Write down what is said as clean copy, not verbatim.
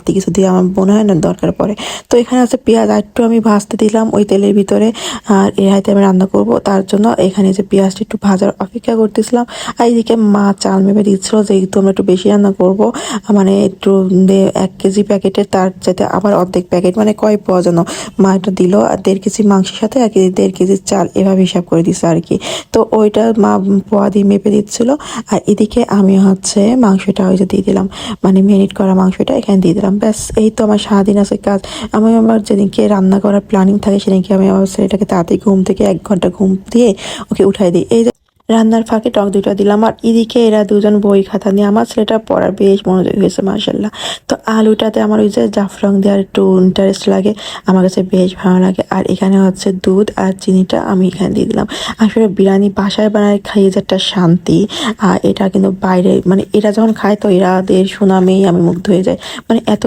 বাড়তি কিছু দিয়ে আমার মনে হয় না দরকার পড়ে। তো এখানে আছে পেঁয়াজ একটু আমি ভাজতে দিলাম ওই তেলের ভিতরে, আর এর হাতে আমি রান্না করব তার জন্য এখানে যে পেঁয়াজটা একটু ভাজার অপেক্ষা করতেছিলাম। আর এদিকে মা চাল মেপে দিচ্ছিল, যেহেতু আমরা একটু বেশি রান্না করব, মানে একটু 1 কেজি প্যাকেটের তার যাতে আবার অর্ধেক প্যাকেট মানে কয় পাওয়া যেন মা এটা দিল, আর 1.5 কেজি মাংসের সাথে 1.5 কেজি চাল এভাবে হিসাব করে দিচ্ছে আর কি। তো ওইটা মা পোয়া দিয়ে মেপে দিচ্ছিল। আর এদিকে আমি হচ্ছে মাংসটা ওই যে দিয়ে দিলাম, মানে মেরিনেট করা মাংসটা এখানে দিয়ে দিলাম। ব্যাস এই তো আমার সারাদিন আছে কাজ। আমি আমার যেদিনকে রান্না করার প্ল্যানিং থাকে সেদিনকে আমি আমার ছেলেটাকে তাড়াতাড়ি ঘুম থেকে 1 ঘন্টা ঘুম দিয়ে ওকে উঠাই দিই। এই রান্নার ফাঁকে টক দুইটা দিলাম। আর এদিকে এরা দুজন বই খাতা নিয়ে, আমার ছেলেটা পড়ার বেশ মনোযোগী হয়েছে মাশাল্লাহ। তো আলুটাতে আমার ওই যে জাফরান দেওয়ার একটু ইন্টারেস্ট লাগে, আমার কাছে বেশ ভালো লাগে। আর এখানে হচ্ছে দুধ আর চিনিটা আমি এখানে দিয়ে দিলাম। আসলে বিরিয়ানি বাসায় বানায় খাইয়ে যে একটা শান্তি, আর এটা কিন্তু বাইরে মানে এরা যখন খায় তো এরাদের সুনামেই আমি মুগ্ধ হয়ে যাই, মানে এত